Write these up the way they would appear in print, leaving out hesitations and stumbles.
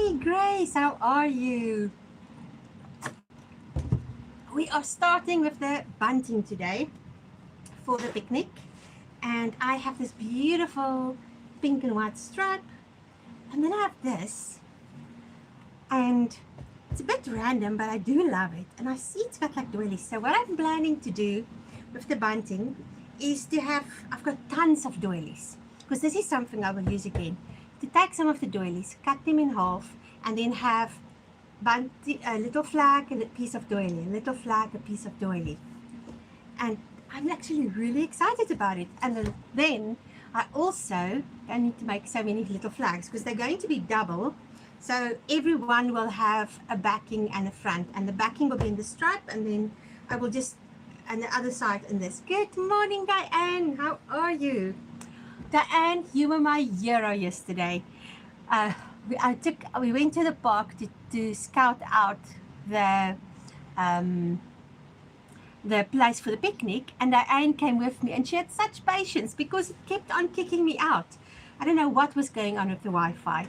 Hey Grace, how are you? We are starting with the bunting today for the picnic, and I have this beautiful pink and white stripe, and then I have this, and it's a bit random, but I do love it, and I see it's got like doilies. So what I'm planning to do with the bunting is to have, I've got tons of doilies, because this is something I will use again, to take some of the doilies, cut them in half, and then have a little flag and a piece of doily, a little flag, a piece of doily. And I'm actually really excited about it. And then I also don't need to make so many little flags because they're going to be double. So everyone will have a backing and a front, and the backing will be in the stripe, and then I will just, and the other side in this. Good morning, Diane. How are you? Diane, you were my hero yesterday. We went to the park to scout out the place for the picnic, and Diane came with me, and she had such patience because it kept on kicking me out. I don't know what was going on with the Wi-Fi.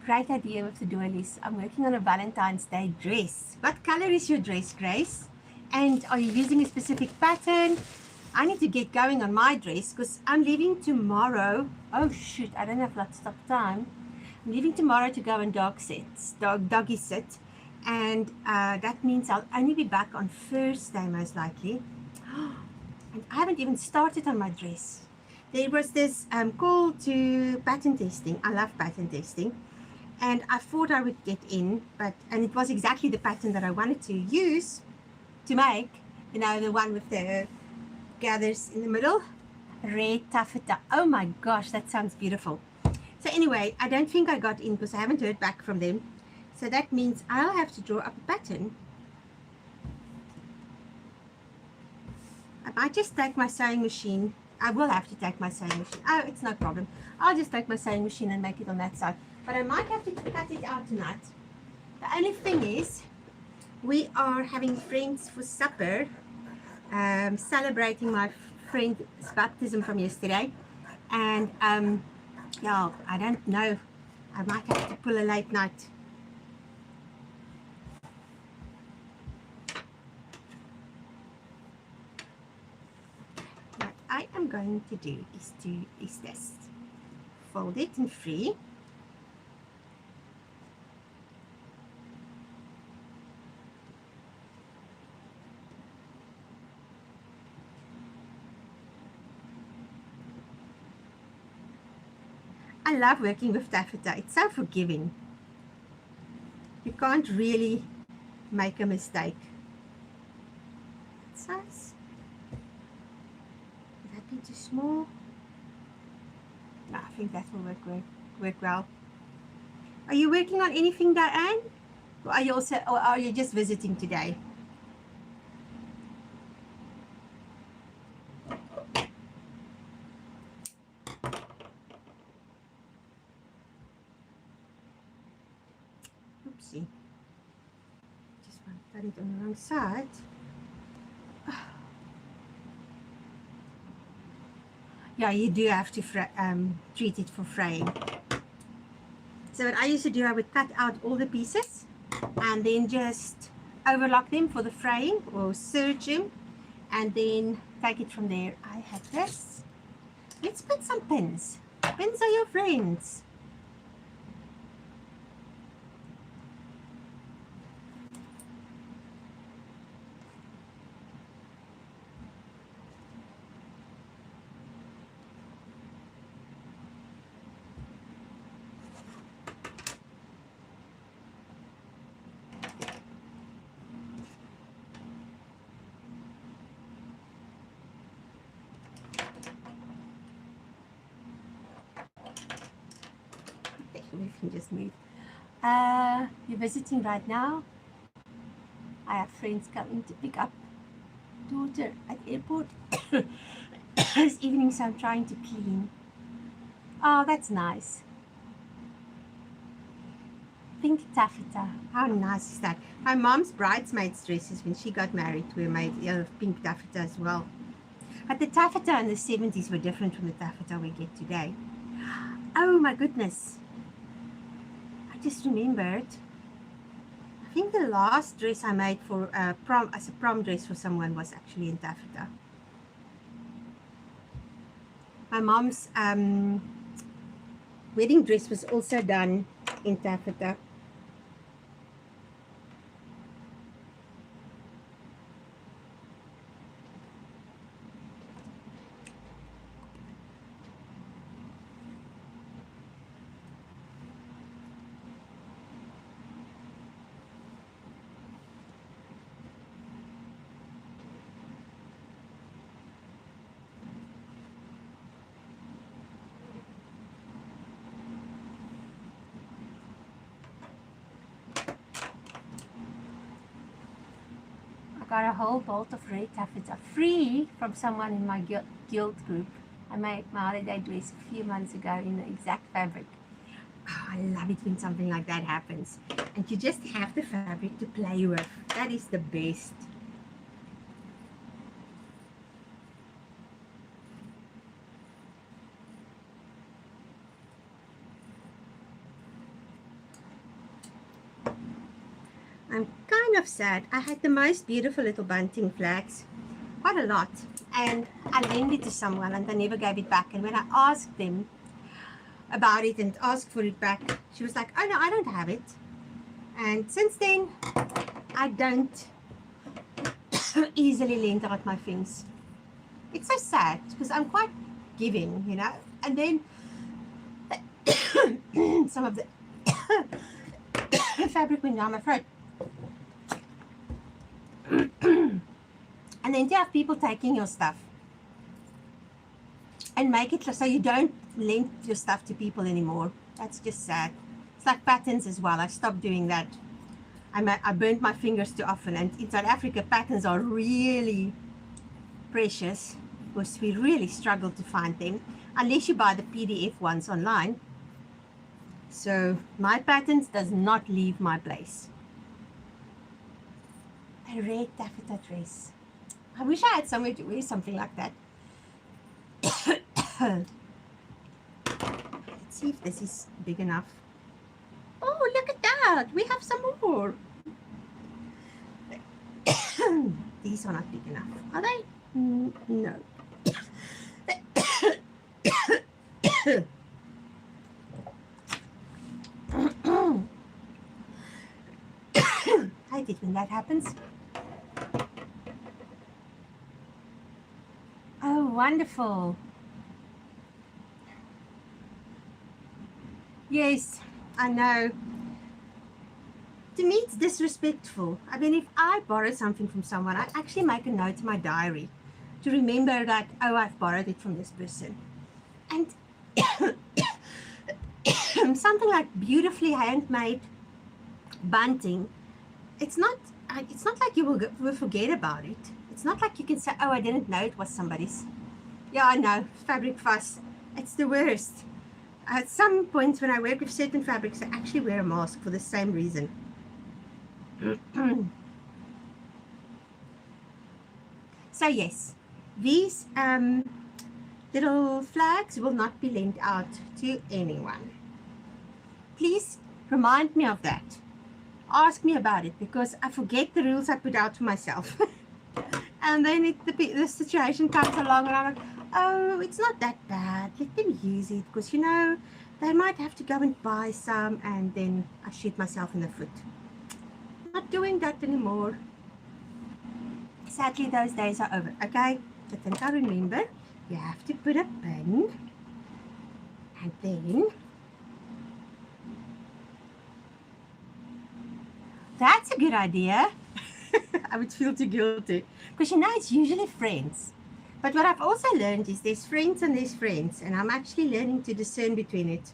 Great idea with the doilies. I'm working on a Valentine's Day dress. What color is your dress, Grace? And are you using a specific pattern? I need to get going on my dress because I'm leaving tomorrow. Oh shoot, I don't have lots of time. I'm leaving tomorrow to go on doggy sit, and that means I'll only be back on Thursday most likely. And I haven't even started on my dress. There was this call to pattern testing. I love pattern testing, and I thought I would get in, and it was exactly the pattern that I wanted to use to make, you know, the one with the gathers in the middle, red taffeta. Oh my gosh, that sounds beautiful. So anyway, I don't think I got in because I haven't heard back from them. So that means I'll have to draw up a pattern. I might just take my sewing machine. I will have to take my sewing machine. Oh, it's no problem. I'll just take my sewing machine and make it on that side. But I might have to cut it out tonight. The only thing is, we are having friends for supper, celebrating my friend's baptism from yesterday, and yeah, I don't know, I might have to pull a late night. What I am going to do is this, fold it in three. I love working with taffeta. It's so forgiving. You can't really make a mistake. That size? Would that be too small? No, I think that will work well. Are you working on anything, Diane? Or are you just visiting today? Oopsie. Just want to put it on the wrong side. Yeah, you do have to treat it for fraying. So what I used to do, I would cut out all the pieces and then just overlock them for the fraying or serge them, and then take it from there. I have this. Let's put some pins. Pins are your friends. We can just move. You're visiting right now? I have friends coming to pick up daughter at airport this evening, so I'm trying to clean. Oh, that's nice. Pink taffeta. How nice is that? My mom's bridesmaid's dresses when she got married were made of pink taffeta as well. But the taffeta in the 70s were different from the taffeta we get today. Oh my goodness. just remembered, I think the last dress I made for prom, as a prom dress for someone, was actually in taffeta. My mom's wedding dress was also done in taffeta. Got a whole bolt of red taffeta free from someone in my guild group. I made my holiday dress a few months ago in the exact fabric. Oh, I love it when something like that happens. And you just have the fabric to play with. That is the best. I'm kind of sad. I had the most beautiful little bunting flags, quite a lot, and I lent it to someone and they never gave it back. And when I asked them about it and asked for it back, she was like, oh no, I don't have it. And since then, I don't easily lend out my things. It's so sad because I'm quite giving, you know, and then some of the fabric went down my throat. And then to have people taking your stuff and make it so you don't lend your stuff to people anymore, that's just sad. It's like patterns as well. I stopped doing that. I burnt my fingers too often, and in South Africa patterns are really precious because we really struggle to find them unless you buy the PDF ones online. So my patterns does not leave my place. A red taffeta dress. I wish I had somewhere to wear something like that. Let's see if this is big enough. Oh, look at that. We have some more. These are not big enough. Are they? No. I hate it when that happens. Oh, wonderful. Yes, I know. To me, it's disrespectful. I mean, if I borrow something from someone, I actually make a note in my diary to remember that, oh, I've borrowed it from this person. And something like beautifully handmade bunting, it's not like you will forget about it. It's not like you can say, oh, I didn't know it was somebody's. Yeah, I know, fabric fuss, it's the worst. At some points when I work with certain fabrics, I actually wear a mask for the same reason. So yes, these little flags will not be lent out to anyone. Please remind me of that. Ask me about it, because I forget the rules I put out for myself. And then the situation comes along and I'm like, oh, it's not that bad. Let them use it, because, you know, they might have to go and buy some, and then I shoot myself in the foot. Not doing that anymore. Sadly, those days are over. Okay, I think I remember. You have to put a pin, and then that's a good idea. I would feel too guilty, because you know it's usually friends. But what I've also learned is there's friends and there's friends, and I'm actually learning to discern between it.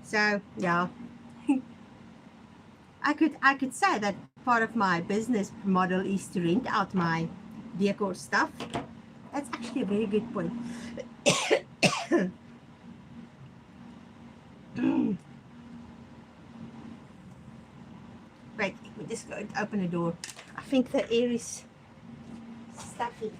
So yeah, I could say that part of my business model is to rent out my decor stuff. That's actually a very good point. Wait, let me just go and open the door. I think the air is stuffy.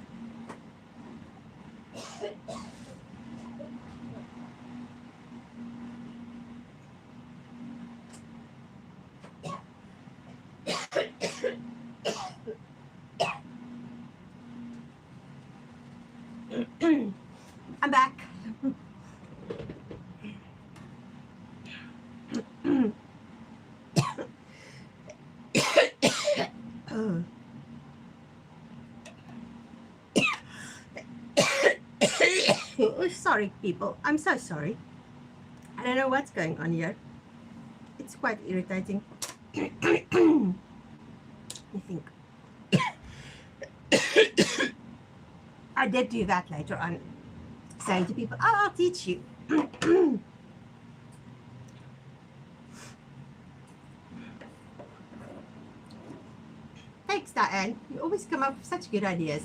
sorry, people. I'm so sorry. I don't know what's going on here. It's quite irritating. I think I did do that later on, saying to people, "Oh, I'll teach you." Thanks, Diane. You always come up with such good ideas.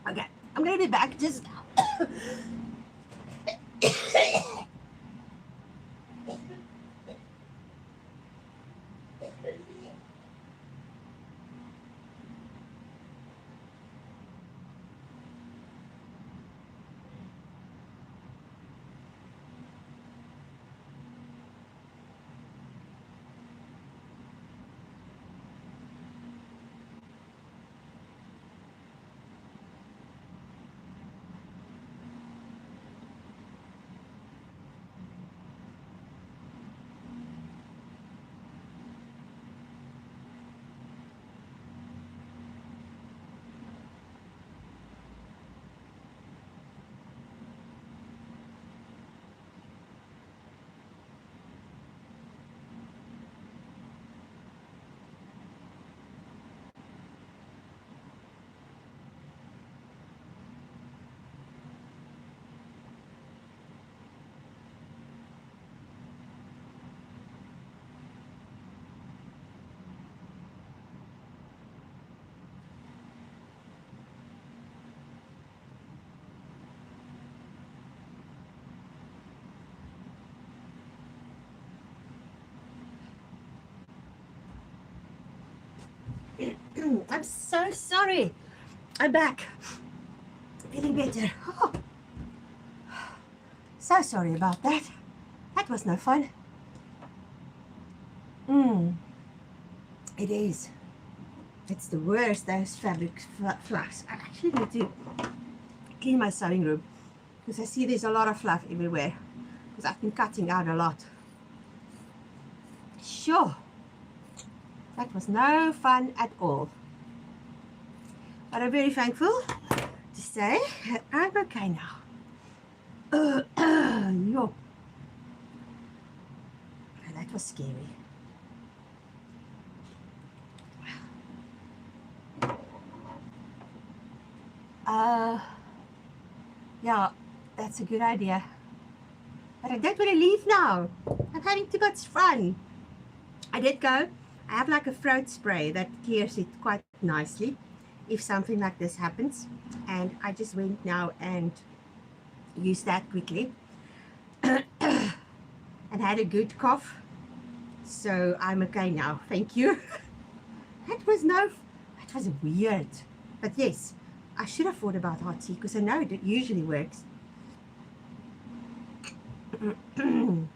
Okay, I'm gonna be back just now. I'm so sorry. I'm back. Feeling better. Oh, so sorry about that. That was no fun. It is. It's the worst, those fabric fluffs. I actually need to clean my sewing room because I see there's a lot of fluff everywhere because I've been cutting out a lot. Sure. That was no fun at all. But I'm very thankful to say that I'm okay now. Yo. That was scary. Yeah, that's a good idea. But I don't want to leave now. I'm having too much fun. I did go. I have like a throat spray that clears it quite nicely if something like this happens. And I just went now and used that quickly. And had a good cough. So I'm okay now. Thank you. That was weird. But yes, I should have thought about hot tea because I know it usually works. Whew.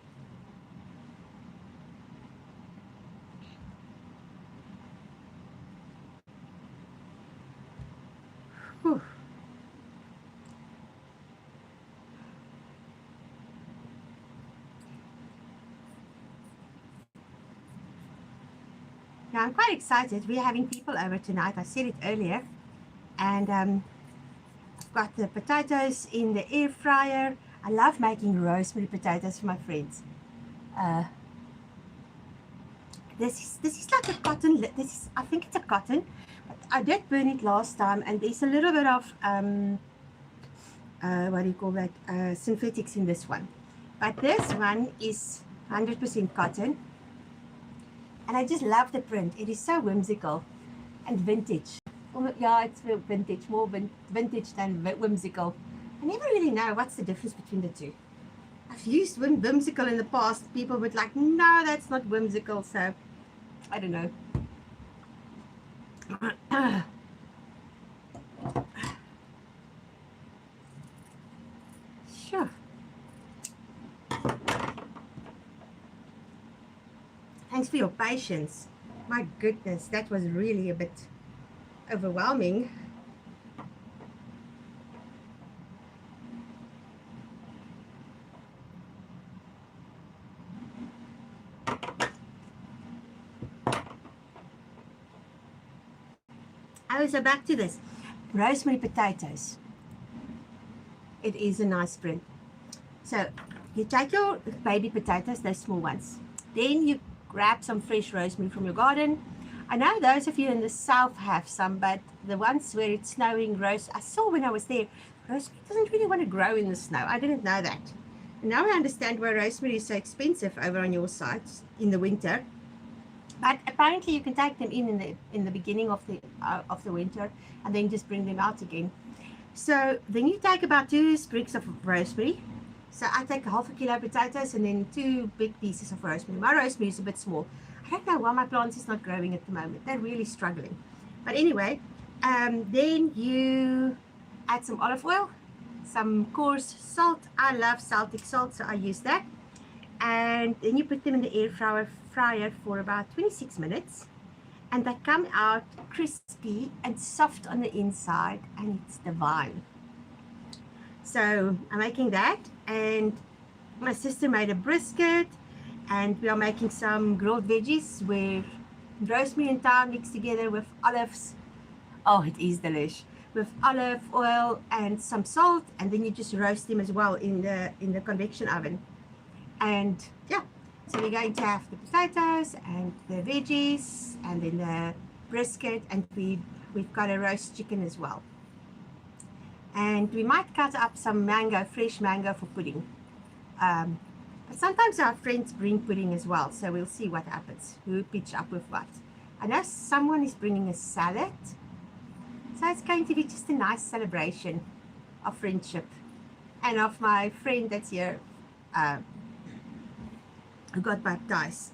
Now I'm quite excited. We're having people over tonight. I said it earlier. And I've got the potatoes in the air fryer. I love making rosemary potatoes for my friends. This is like a cotton. I think it's a cotton. But I did burn it last time, and there's a little bit of what do you call that? Synthetics in this one. But this one is 100% cotton, and I just love the print. It is so whimsical and vintage. Yeah, it's vintage, more vintage than whimsical. I never really know what's the difference between the two. I've used whimsical in the past. People would like, no, that's not whimsical. So I don't know. Sure. Thanks for your patience. My goodness, that was really a bit overwhelming. Oh, so back to this. Rosemary potatoes. It is a nice spread. So you take your baby potatoes, those small ones. Then you grab some fresh rosemary from your garden. I know those of you in the south have some, but the ones where it's snowing, I saw when I was there, rosemary doesn't really want to grow in the snow. I didn't know that. And now I understand why rosemary is so expensive over on your sides in the winter. But apparently you can take them in the beginning of the winter and then just bring them out again. So then you take about 2 sprigs of rosemary. So I take half a kilo of potatoes and then 2 big pieces of rosemary. My rosemary is a bit small. I don't know why my plants is not growing at the moment. They're really struggling. But anyway, then you add some olive oil, some coarse salt. I love salted salt, so I use that. And then you put them in the air fryer for about 26 minutes. And they come out crispy and soft on the inside, and it's divine. So I'm making that, and my sister made a brisket, and we are making some grilled veggies with rosemary and thyme mixed together with olives. Oh, it is delish. With olive oil and some salt, and then you just roast them as well in the convection oven. And yeah, so we're going to have the potatoes and the veggies and then the brisket, and we've got a roast chicken as well. And we might cut up some mango, fresh mango for pudding. But sometimes our friends bring pudding as well, so we'll see what happens, who pitch up with what. I know someone is bringing a salad, so it's going to be just a nice celebration of friendship and of my friend that's here who got baptized.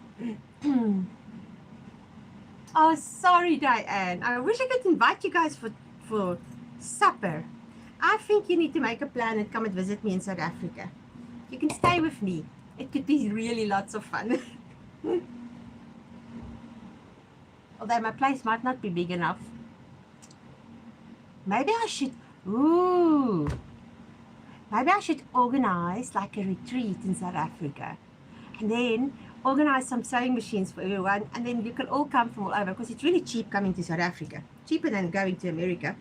Oh, sorry, Diane. I wish I could invite you guys for supper. I think you need to make a plan and come and visit me in South Africa. You can stay with me. It could be really lots of fun. Although my place might not be big enough. Maybe I should organize like a retreat in South Africa. And then organize some sewing machines for everyone, and then you can all come from all over, because it's really cheap coming to South Africa, cheaper than going to America.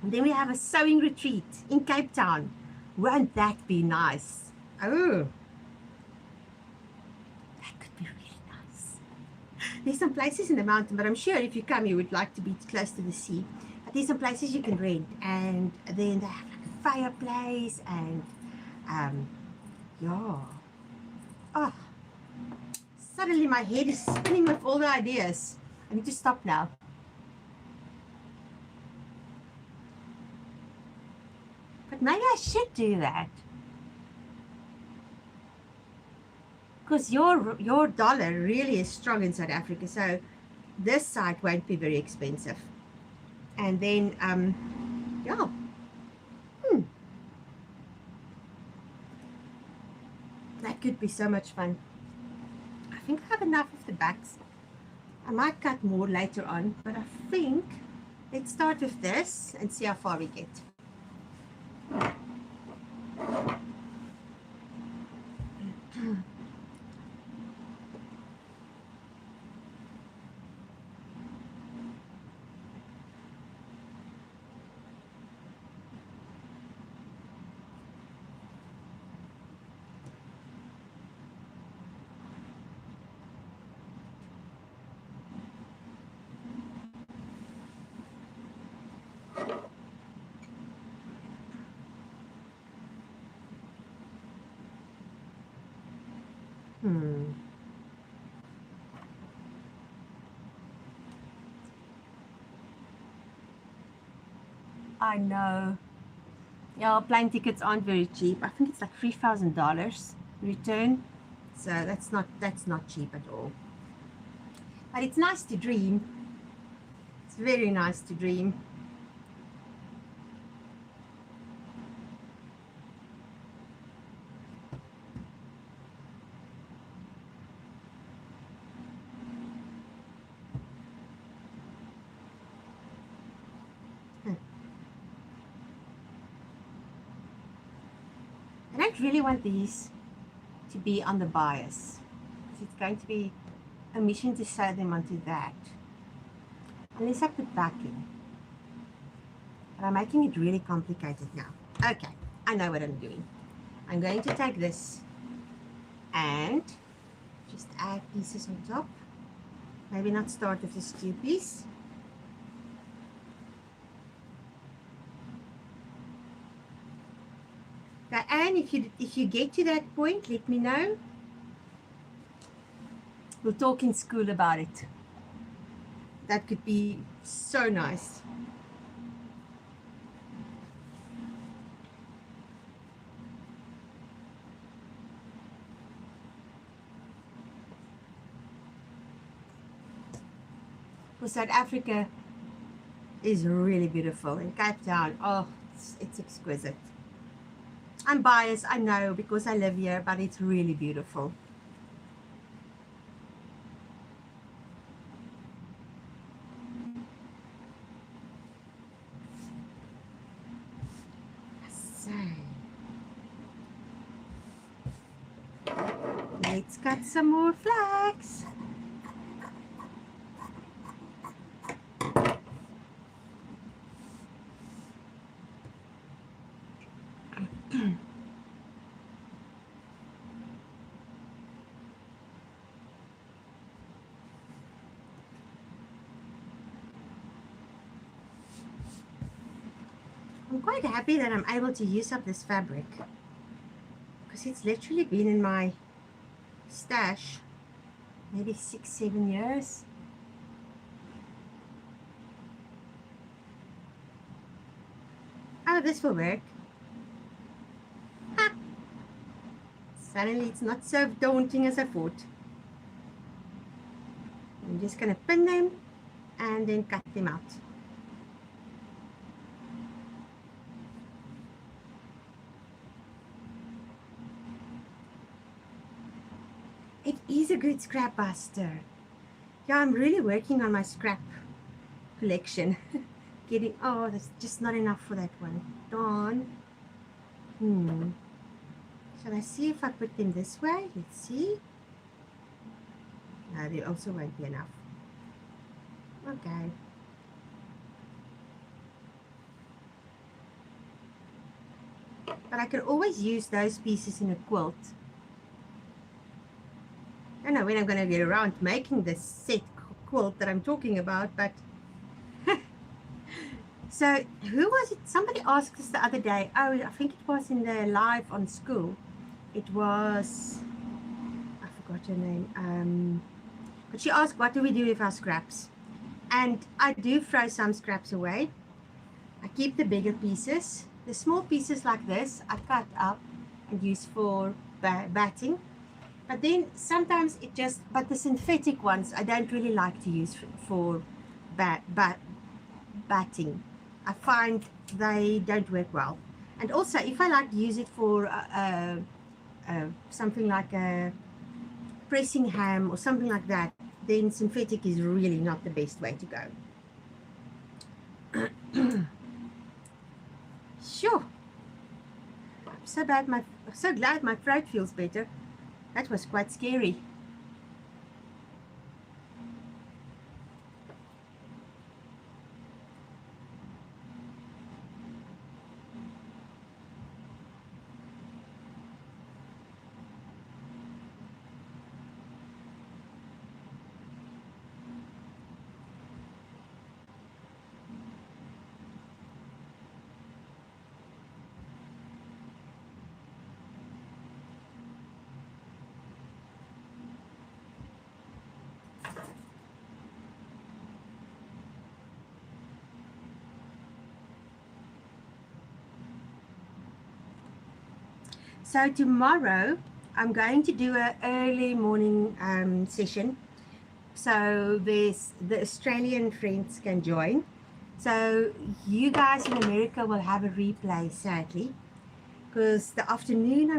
And then we have a sewing retreat in Cape Town. Won't that be nice? Oh, that could be really nice. There's some places in the mountain, but I'm sure if you come you would like to be close to the sea. But there's some places you can rent, and then they have like a fireplace, and yeah. Oh, suddenly my head is spinning with all the ideas. I need to stop now. But maybe I should do that. Because your dollar really is strong in South Africa, so this site won't be very expensive. And then, yeah. That could be so much fun. I think I have enough of the backs. I might cut more later on, but I think let's start with this and see how far we get. I know. Yeah, plane tickets aren't very cheap. I think it's like $3,000 return. So that's not cheap at all. But it's nice to dream. It's very nice to dream. I don't really want these to be on the bias, because it's going to be a mission to sew them onto that. Unless I put backing. But I'm making it really complicated now. Okay, I know what I'm doing. I'm going to take this and just add pieces on top. Maybe not start with the stew piece. Okay, and if you get to that point, let me know. We'll talk in school about it. That could be so nice. For South Africa is really beautiful. In Cape Town, oh, it's exquisite. I'm biased, I know, because I live here, but it's really beautiful. So, let's cut some more flax. I'm quite happy that I'm able to use up this fabric because it's literally been in my stash maybe 6-7 years. Oh, this will work. Ha! Suddenly it's not so daunting as I thought. I'm just going to pin them and then cut them out. It is a good scrap buster. Yeah, I'm really working on my scrap collection. Oh, there's just not enough for that one. Darn. Shall I see if I put them this way? Let's see. No, they also won't be enough. Okay. But I can always use those pieces in a quilt. I don't know when I'm going to get around to making this set quilt that I'm talking about, but so who was it? Somebody asked us the other day. Oh, I think it was in the live on school. It was, I forgot her name. But she asked, what do we do with our scraps? And I do throw some scraps away. I keep the bigger pieces. The small pieces like this, I cut up and use for batting. But then sometimes but the synthetic ones, I don't really like to use for batting. I find they don't work well. And also, if I like to use it for something like a pressing ham or something like that, then synthetic is really not the best way to go. Sure. I'm so glad my throat feels better. That was quite scary. So tomorrow I'm going to do an early morning session, so the Australian friends can join. So you guys in America will have a replay, sadly, because the afternoon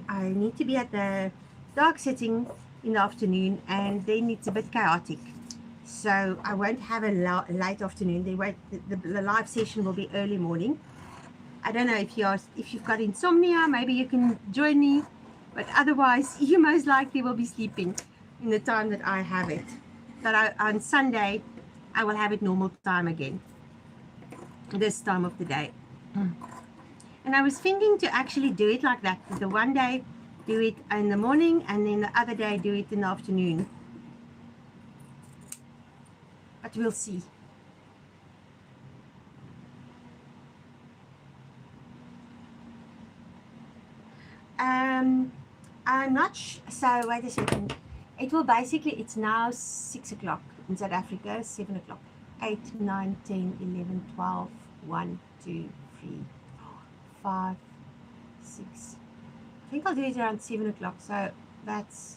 I need to be at the dog sitting in the afternoon, and then it's a bit chaotic. So I won't have a late afternoon. The live session will be early morning. I don't know if you've got insomnia, maybe you can join me, but otherwise you most likely will be sleeping in the time that I have it. But on Sunday I will have it normal time again, this time of the day. And I was thinking to actually do it like that. The one day do it in the morning, and then the other day do it in the afternoon. But we'll see. I'm not so wait a second. It will basically, it's now 6 o'clock in South Africa, 7 o'clock. 8, 9, 10, 11, 12, 1, 2, 3, 4, 5, 6. I think I'll do it around 7 o'clock. So that's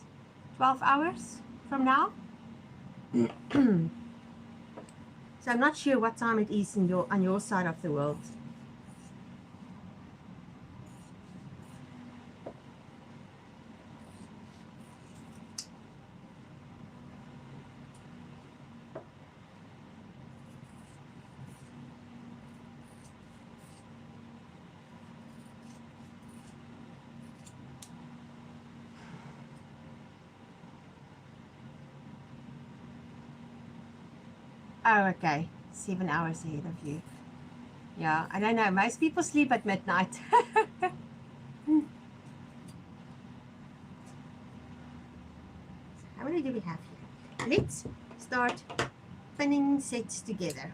12 hours from now. So I'm not sure what time it is in on your side of the world. Oh, okay. 7 hours ahead of you. Yeah, I don't know. Most people sleep at midnight. How many do we have here? Let's start pinning sets together.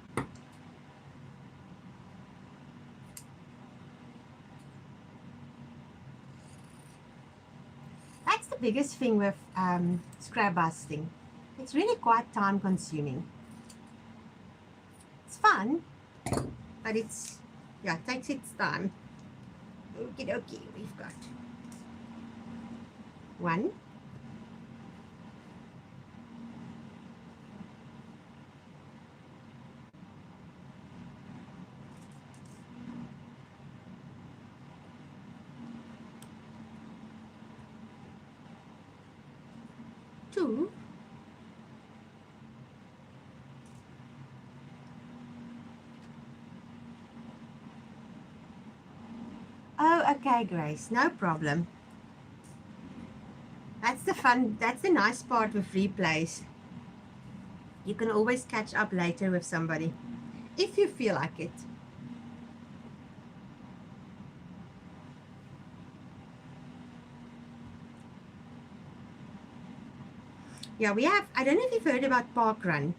That's the biggest thing with scrap busting. It's really quite time consuming. It's fun, but it's, yeah, it takes its time. Okay, we've got 1, 2, 'Oh, okay, Grace, no problem. That's the fun, that's the nice part with replays. You can always catch up later with somebody, if you feel like it. Yeah, we have, I don't know if you've heard about park run.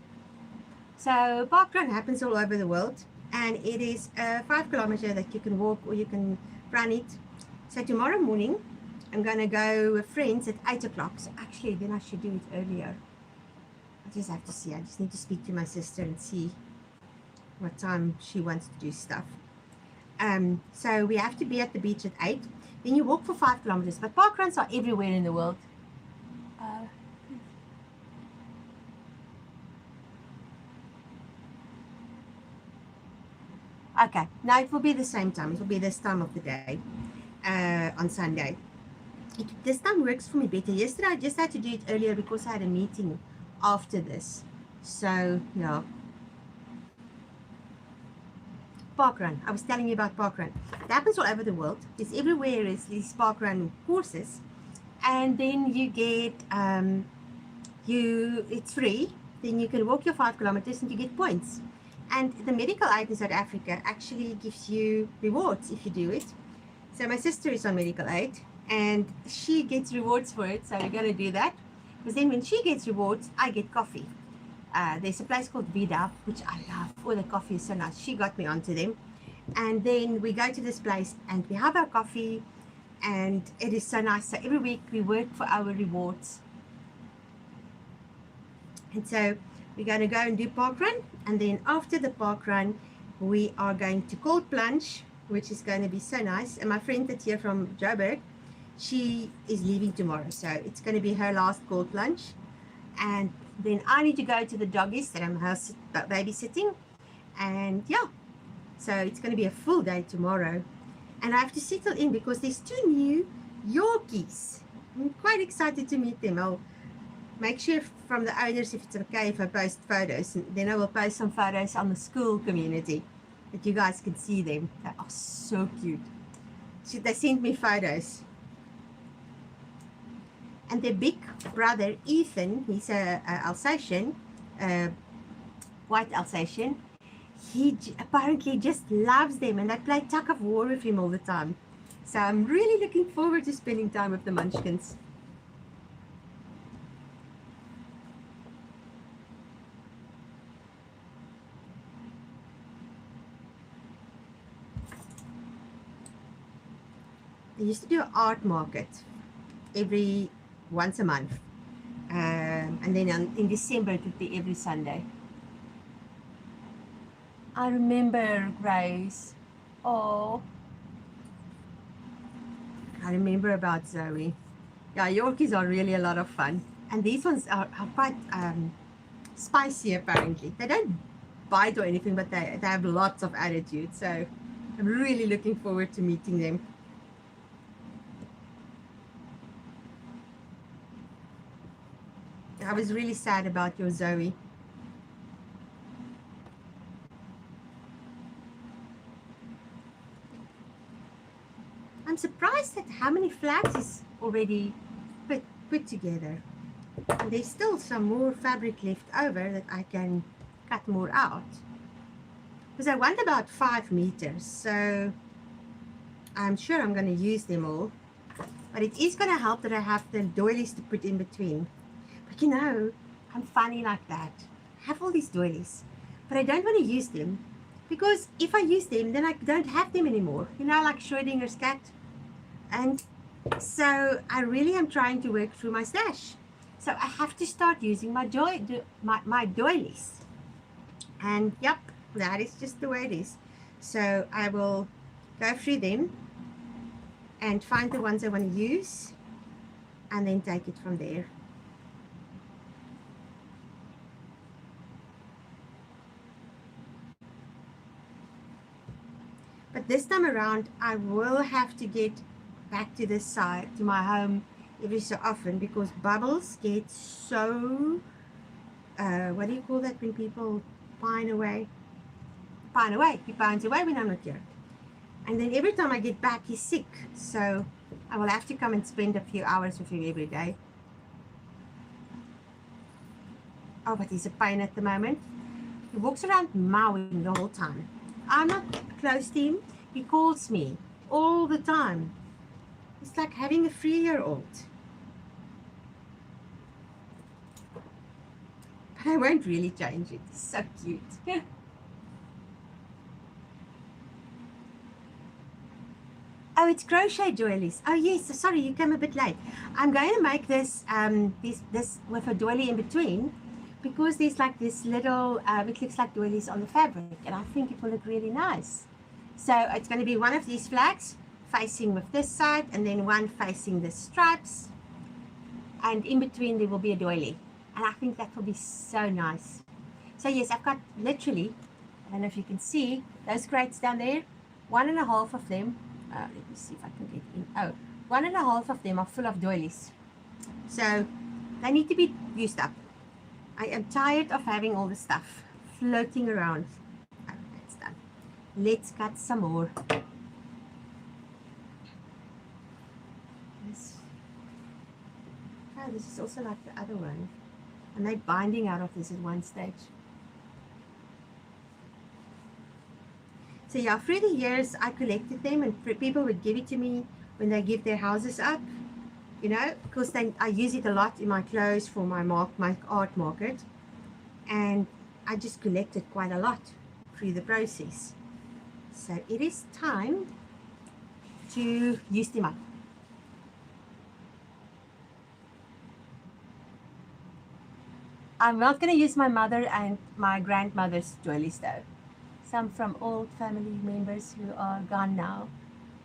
So park run happens all over the world, and it is a 5 kilometer that you can walk or you can run it. So tomorrow morning, I'm going to go with friends at 8 o'clock. So actually, then I should do it earlier. I just have to see. I just need to speak to my sister and see what time she wants to do stuff. So we have to be at the beach at 8. Then you walk for 5 kilometers. But park runs are everywhere in the world. Okay, now it will be the same time. It will be this time of the day on Sunday. This time works for me better. Yesterday I just had to do it earlier because I had a meeting after this. So, yeah. Parkrun. I was telling you about parkrun. It happens all over the world. It's everywhere is these parkrun courses. And then you get, it's free. Then you can walk your 5 kilometers and you get points. And the medical aid in South Africa actually gives you rewards if you do it. So my sister is on medical aid and she gets rewards for it. So we're going to do that. Because then when she gets rewards, I get coffee. There's a place called Vida, which I love. Oh, the coffee is so nice. She got me onto them. And then we go to this place and we have our coffee and it is so nice. So every week we work for our rewards. And so we're going to go and do park run, and then after the park run we are going to cold plunge, which is going to be so nice. And my friend that's here from Joburg, she is leaving tomorrow, so it's going to be her last cold plunge. And then I need to go to the doggies that I'm babysitting, and yeah, so it's going to be a full day tomorrow. And I have to settle in because there's 2 new Yorkies. I'm quite excited to meet them. I'll make sure from the owners if it's okay if I post photos, and then I will post some photos on the school community that you guys can see them. They are so cute. So they sent me photos. And their big brother Ethan, he's a Alsatian, white Alsatian. Apparently just loves them, and they play tug of war with him all the time. So I'm really looking forward to spending time with the munchkins. They used to do an art market once a month. And then in December it would be every Sunday. I remember, Grace. Oh, I remember about Zoe. Yeah, Yorkies are really a lot of fun. And these ones are quite spicy, apparently. They don't bite or anything, but they have lots of attitude. So I'm really looking forward to meeting them. I was really sad about your Zoe. I'm surprised at how many flags is already put together. And there's still some more fabric left over that I can cut more out. Because I want about 5 meters, so I'm sure I'm going to use them all. But it is going to help that I have the doilies to put in between. But you know, I'm funny like that. I have all these doilies, but I don't want to use them. Because if I use them, then I don't have them anymore. You know, like Schrodinger's cat. And so I really am trying to work through my stash. So I have to start using my doilies. And yep, that is just the way it is. So I will go through them and find the ones I want to use and then take it from there. But this time around, I will have to get back to this side, to my home, every so often, because Bubbles gets so, what do you call that when people pine away? Pine away. He pines away when I'm not here. And then every time I get back, he's sick. So I will have to come and spend a few hours with him every day. Oh, but he's a pain at the moment. He walks around mowing the whole time. I'm not close to him. He calls me all the time. It's like having a 3-year-old. But I won't really change it. It's so cute. Oh, it's crochet doilies. Oh yes, sorry, you came a bit late. I'm going to make this this with a doily in between, because there's like this little, it looks like doilies on the fabric, and I think it will look really nice. So it's going to be one of these flags facing with this side, and then one facing the stripes, and in between there will be a doily, and I think that will be so nice. So yes, I've got literally, I don't know if you can see those crates down there, 1.5 of them. Let me see if I can get in. Oh, 1.5 of them are full of doilies, so they need to be used up. I am tired of having all the stuff floating around. Oh, that's done. Let's cut some more. Oh, this is also like the other one. And they're binding out of this at one stage. So yeah, through the years I collected them, and people would give it to me when they give their houses up. You know, because then I use it a lot in my clothes for my art market, and I just collected quite a lot through the process. So it is time to use them up. I'm not going to use my mother and my grandmother's doilies though. Some from old family members who are gone now.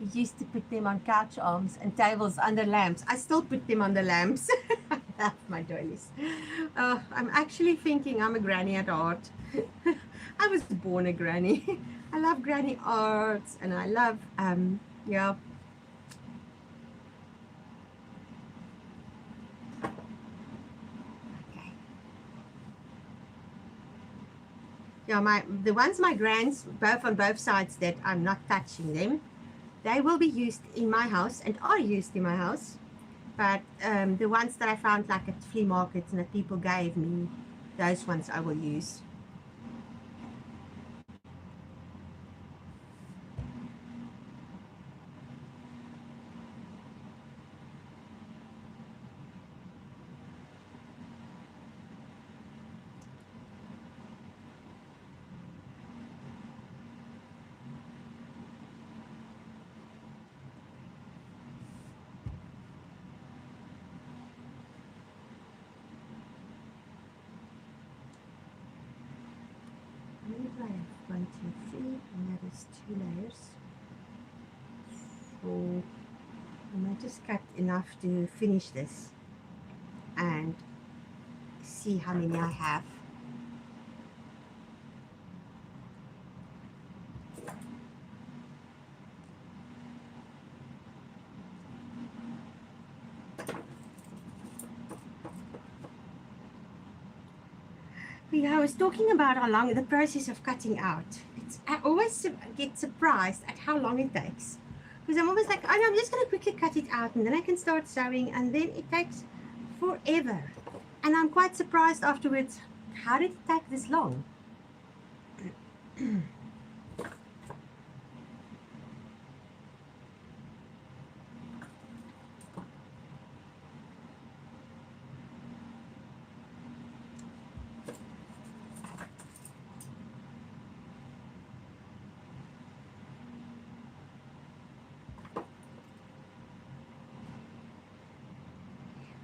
We used to put them on couch arms and tables under lamps. I still put them on the lamps. I love my doilies. I'm actually thinking I'm a granny at heart. I was born a granny. I love granny arts, and I love, yeah. Okay. Yeah, the ones my grands, both on both sides, that I'm not touching them. They will be used in my house and are used in my house. But the ones that I found like at flea markets and that people gave me, those ones I will use. How many do I have? 1, 2, 3, and that is 2 layers. So I might just cut enough to finish this and see how many I have. Yeah, I was talking about how long the process of cutting out. I always get surprised at how long it takes. Because I'm always like, oh no, I'm just going to quickly cut it out and then I can start sewing, and then it takes forever. And I'm quite surprised afterwards, how did it take this long?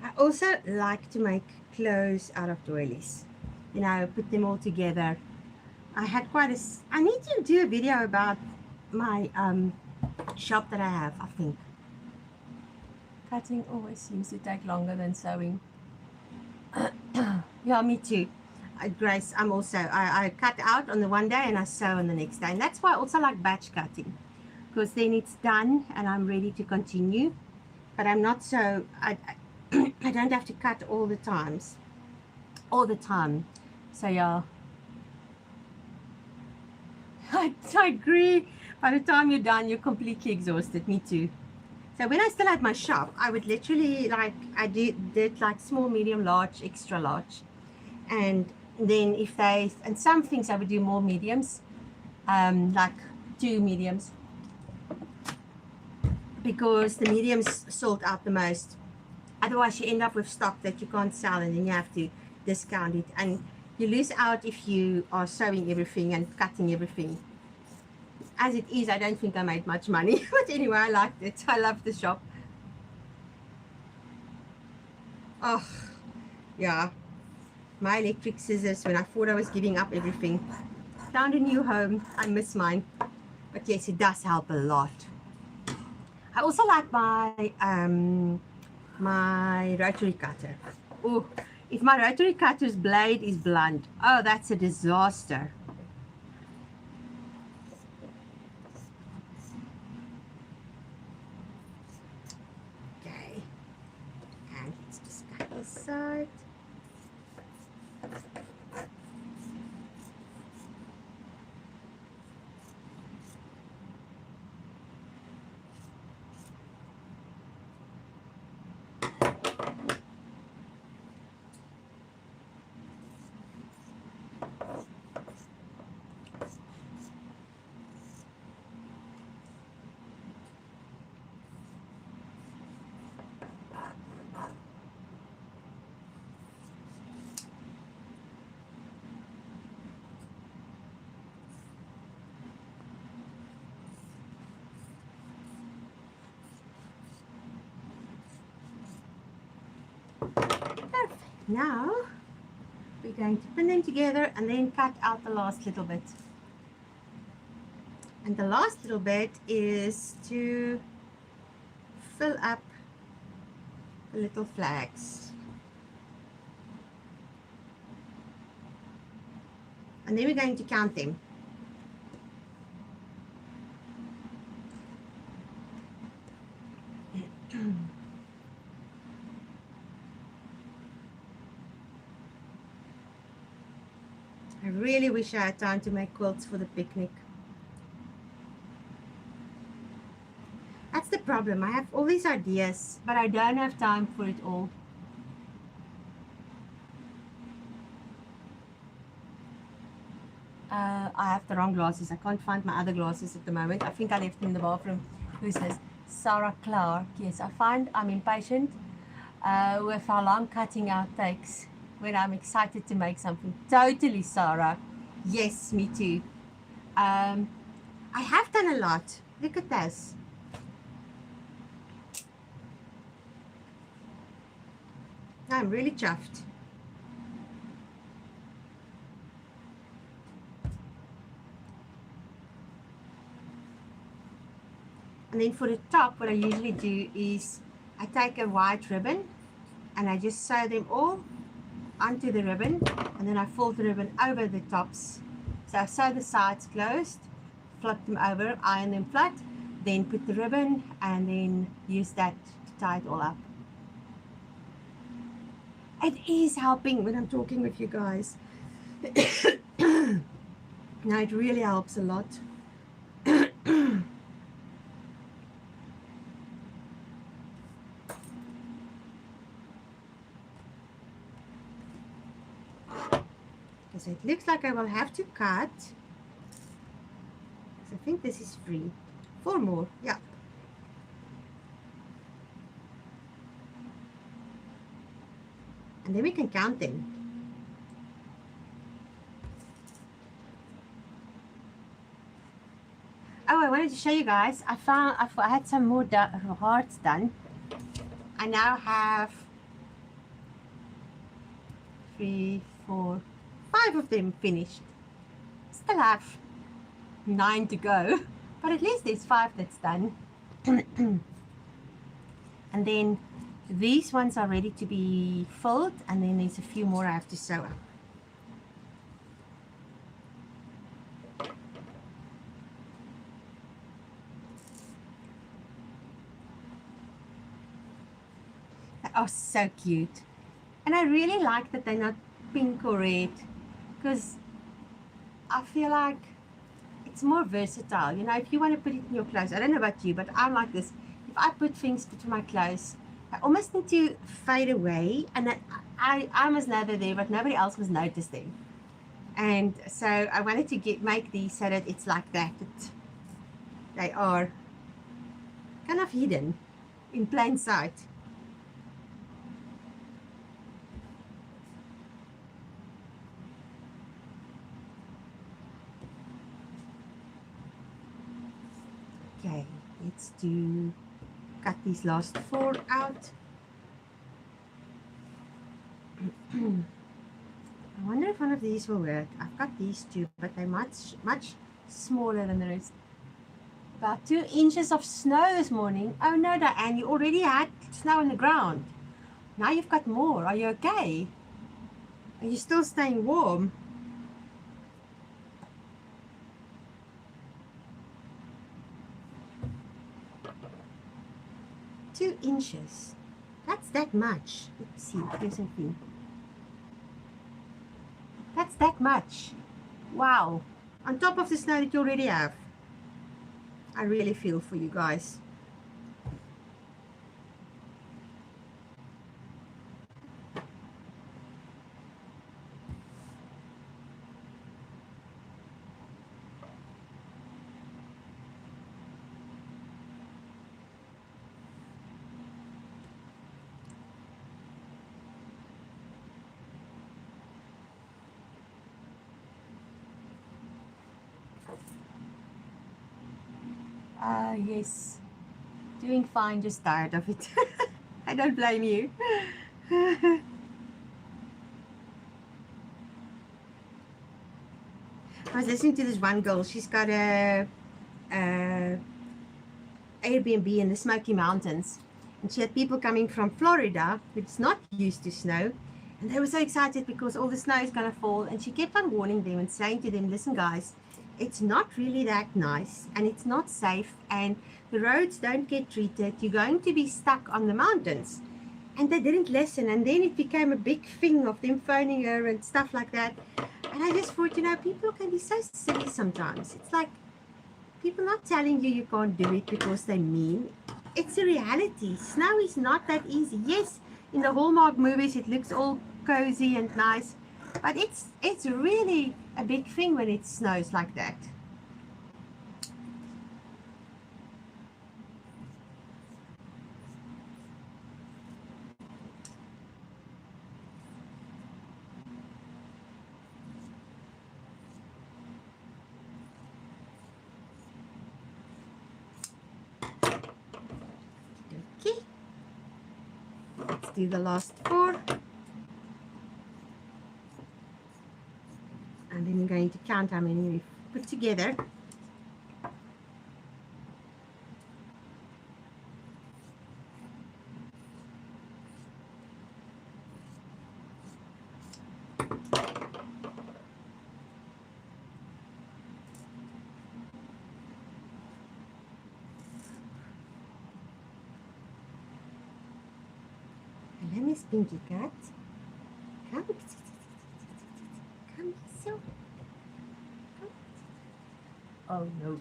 I also like to make clothes out of doilies. You know, put them all together. I had quite a... I need to do a video about my shop that I have, I think. Cutting always seems to take longer than sewing. Yeah, me too. Grace, I cut out on the one day and I sew on the next day. And that's why I also like batch cutting. Because then it's done and I'm ready to continue. But I'm not so... I don't have to cut all the time. So yeah, I agree. By the time you're done, you're completely exhausted. Me too. So when I still had my shop, I would literally, like, I did like small, medium, large, extra large. And then and some things I would do more mediums, like 2 mediums, because the mediums sold out the most. Otherwise you end up with stock that you can't sell, and then you have to discount it, and you lose out if you are sewing everything and cutting everything. As it is, I don't think I made much money. But anyway, I liked it. I loved the shop. Oh yeah, my electric scissors, when I thought I was giving up everything. Found a new home. I miss mine, but yes, it does help a lot. I also like my rotary cutter. Oh, if my rotary cutter's blade is blunt, oh, that's a disaster. Okay, and let's just cut this side. Perfect. Now we're going to pin them together and then cut out the last little bit. And the last little bit is to fill up the little flags. And then we're going to count them. I really wish I had time to make quilts for the picnic. That's the problem. I have all these ideas, but I don't have time for it all. I have the wrong glasses. I can't find my other glasses at the moment. I think I left them in the bathroom. Who's this? Sarah Clark. Yes, I'm impatient with how long cutting out takes when I'm excited to make something. Totally, Sarah. Yes, me too. I have done a lot. Look at this. I'm really chuffed. And then for the top, what I usually do is I take a white ribbon and I just sew them all onto the ribbon, and then I fold the ribbon over the tops. So I sew the sides closed, flip them over, iron them flat, then put the ribbon and then use that to tie it all up. It is helping when I'm talking with you guys. Now it really helps a lot. Because it looks like I will have to cut. I think this is 3. 4 more, yeah. And then we can count them. Oh, I wanted to show you guys. I had some more hearts done. I now have 3, 4, 5 of them finished. Still have 9 to go, but at least there's 5 that's done. And then these ones are ready to be filled, and then there's a few more I have to sew up. They are so cute, and I really like that they're not pink or red, because I feel like it's more versatile. You know, if you want to put it in your clothes, I don't know about you, but I'm like this. If I put things between my clothes, I almost need to fade away, and I must know they're there, but nobody else must notice them. And so I wanted to make these so that it's like that. They are kind of hidden in plain sight. Okay, let's cut these last 4 out. I wonder if one of these will work. I've got these 2, but they're much smaller than the rest. About 2 inches of snow this morning. Oh no, Diane, you already had snow on the ground. Now you've got more. Are you okay? Are you still staying warm? Two inches. That's that much. Let's see. Here's something. That's that much. Wow. On top of the snow that you already have. I really feel for you guys. Yes. Doing fine, just tired of it. I don't blame you. I was listening to this one girl. She's got a Airbnb in the Smoky Mountains. And she had people coming from Florida, which is not used to snow. And they were so excited because all the snow is going to fall. And she kept on warning them and saying to them, listen guys, it's not really that nice and it's not safe and the roads don't get treated. You're going to be stuck on the mountains. And they didn't listen, and then it became a big thing of them phoning her and stuff like that. And I just thought, you know, people can be so silly sometimes. It's like people not telling you can't do it because they mean. It's a reality. Snow is not that easy. Yes, in the Hallmark movies it looks all cozy and nice, but it's really a big thing when it snows like that. Okay, let's do the last 4. And then we're going to count how many we've put together. Miss Pinky Cat. Come. Come, so. Come. Oh no.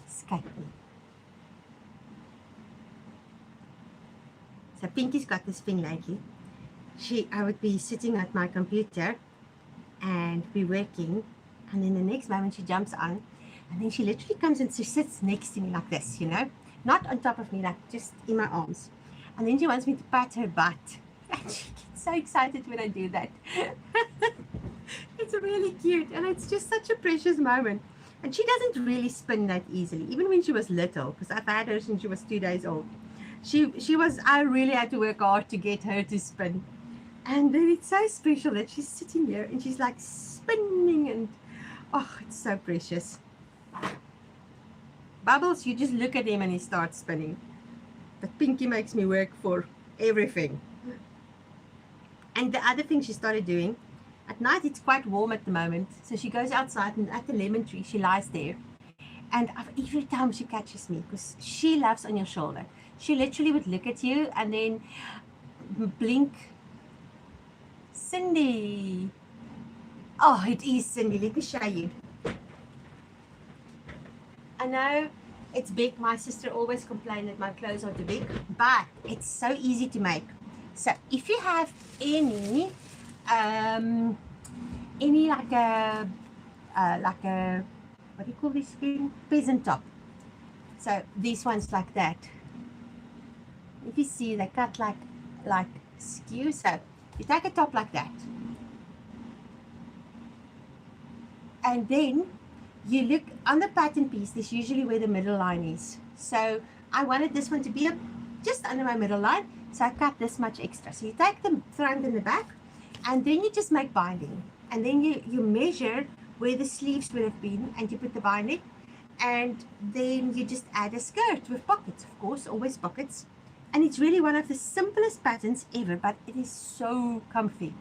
Escape me. So Pinky's got this thing lately. I would be sitting at my computer and be working, and then the next moment she jumps on, and then she literally comes and she sits next to me like this, you know, not on top of me, like just in my arms, and then she wants me to pat her butt, and she gets so excited when I do that. It's really cute, and it's just such a precious moment. And she doesn't really spin that easily, even when she was little, because I've had her since she was 2 days old. I really had to work hard to get her to spin. And then it's so special that she's sitting here and she's like spinning, and oh, it's so precious. Bubbles, you just look at him and he starts spinning. But Pinky makes me work for everything. And the other thing she started doing, at night it's quite warm at the moment, so she goes outside and at the lemon tree she lies there. And every time she catches me, because she loves on your shoulder, she literally would look at you and then blink. Cindy. Oh, it is Cindy. Let me show you. I know it's big. My sister always complained that my clothes are too big, but it's so easy to make. So if you have any like a what do you call this thing? Peasant top. So these ones like that. If you see, they cut like skew. So you take a top like that, and then you look on the pattern piece. This is usually where the middle line is. So I wanted this one to be just under my middle line, so I cut this much extra. So you take the front and the back, and then you just make binding, and then you measure where the sleeves would have been, and you put the binding, and then you just add a skirt with pockets, of course, always pockets. And it's really one of the simplest patterns ever, but it is so comfy.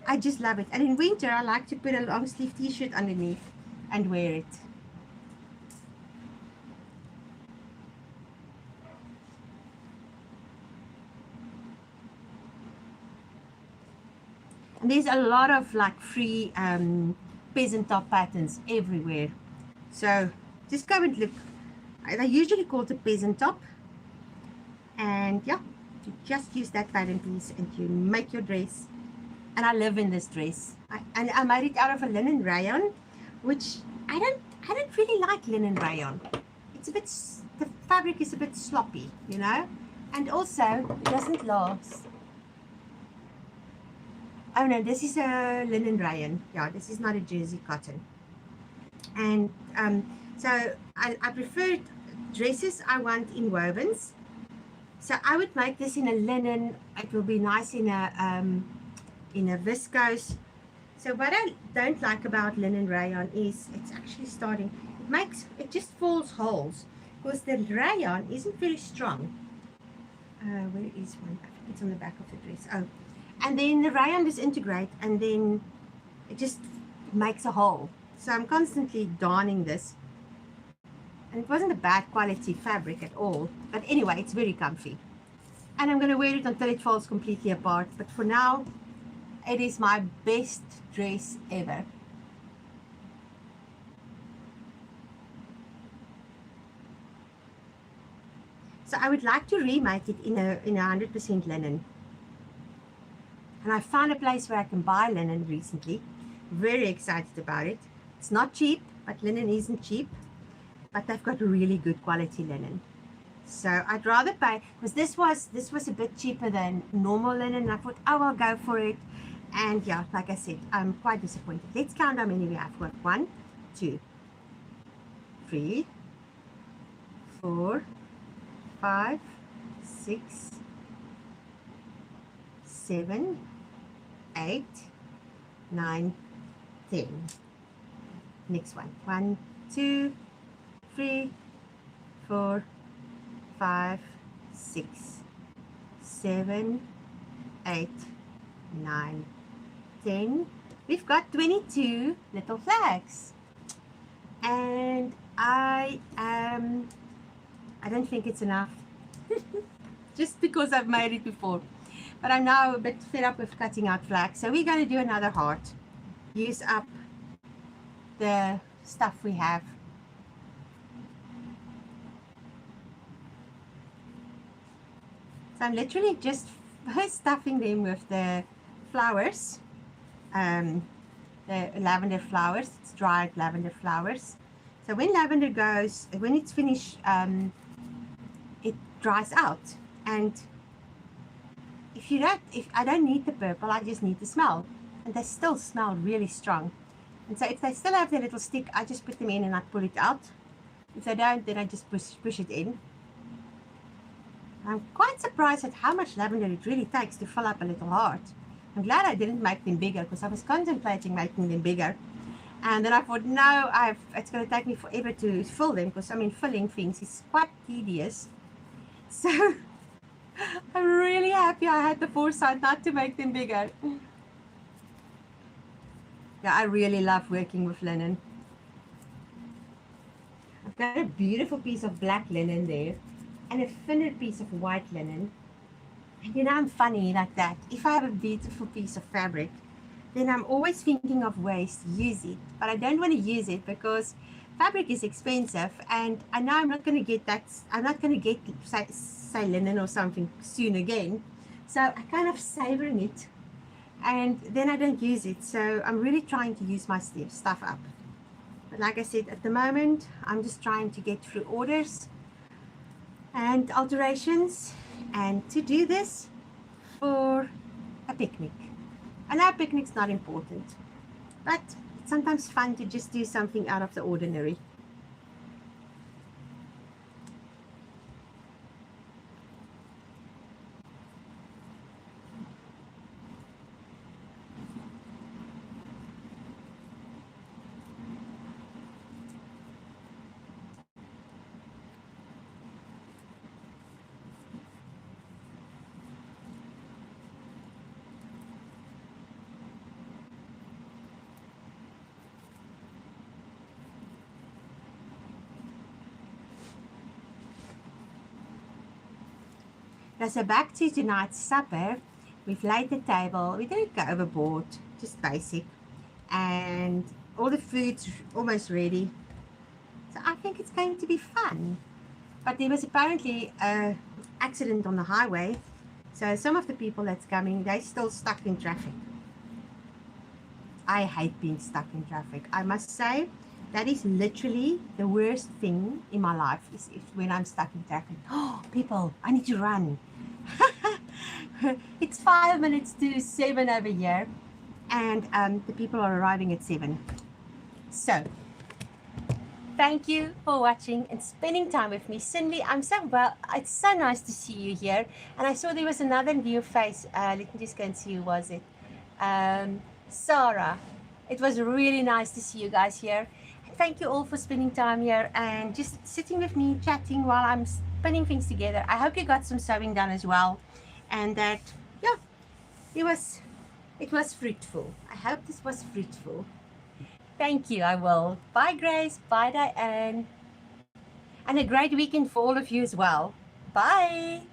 I just love it. And in winter, I like to put a long sleeve t-shirt underneath and wear it. And there's a lot of like free peasant top patterns everywhere. So just go and look. They usually call it a peasant top. And yeah, you just use that pattern piece and you make your dress. And I live in this dress. I made it out of a linen rayon, which I don't really like linen rayon. It's a bit, the fabric is a bit sloppy, you know, and also it doesn't last. Oh no, this is a linen rayon. Yeah, this is not a jersey cotton. And so I prefer dresses I want in wovens. So I would make this in a linen. It will be nice in a viscose. So what I don't like about linen rayon is it's actually starting, it just falls holes because the rayon isn't very strong. Where is one? I think it's on the back of the dress. Oh, and then the rayon disintegrate and then it just makes a hole. So I'm constantly darning this. And it wasn't a bad quality fabric at all. But anyway, it's very comfy. And I'm going to wear it until it falls completely apart. But for now, it is my best dress ever. So I would like to remake it in a 100% linen. And I found a place where I can buy linen recently. Very excited about it. It's not cheap, but linen isn't cheap. But they've got really good quality linen. So I'd rather pay, because this was a bit cheaper than normal linen. I thought, oh, I'll go for it. And yeah, like I said, I'm quite disappointed. Let's count how many we have. Got 1, 2, 3, 4, 5, 6, 7, 8, 9, 10. Next one. 1, 2, 3, 4, 5, 6, 7, 8, 9, 10. We've got 22 little flags. And I don't think it's enough. Just because I've made it before. But I'm now a bit fed up with cutting out flax. So we're going to do another heart. Use up the stuff we have. So I'm literally just stuffing them with the flowers, the lavender flowers. It's dried lavender flowers. So when lavender goes, when it's finished, it dries out. And if I don't need the purple, I just need the smell. And they still smell really strong. And so if they still have their little stick, I just put them in and I pull it out. If they don't, then I just push it in. I'm quite surprised at how much lavender it really takes to fill up a little heart. I'm glad I didn't make them bigger, because I was contemplating making them bigger. And then I thought, no, it's going to take me forever to fill them, because I mean, filling things is quite tedious. So I'm really happy I had the foresight not to make them bigger. Yeah, I really love working with linen. I've got a beautiful piece of black linen there, and a thinner piece of white linen. And you know, I'm funny like that. If I have a beautiful piece of fabric, then I'm always thinking of ways to use it. But I don't want to use it because fabric is expensive, and I know I'm not going to get that. I'm not going to get, say linen or something soon again. So I kind of savoring it, and then I don't use it. So I'm really trying to use my stuff up. But like I said, at the moment, I'm just trying to get through orders and alterations, and to do this for a picnic. I know a picnic's not important, but it's sometimes fun to just do something out of the ordinary. So back to tonight's supper. We've laid the table. We didn't go overboard, just basic. And all the food's almost ready. So I think it's going to be fun. But there was apparently an accident on the highway. So some of the people that's coming, they're still stuck in traffic. I hate being stuck in traffic. I must say, that is literally the worst thing in my life, is when I'm stuck in traffic. Oh, people, I need to run. It's 5 minutes to 7 over here, and the people are arriving at 7. So thank you for watching and spending time with me. Cindy, it's so nice to see you here. And I saw there was another new face. Let me just go and see, who was it? Sarah. It was really nice to see you guys here. Thank you all for spending time here and just sitting with me, chatting while I'm spinning things together. I hope you got some sewing done as well, and that, yeah, it was fruitful. I hope this was fruitful. Thank you. I will. Bye, Grace. Bye, Diane. And a great weekend for all of you as well. Bye.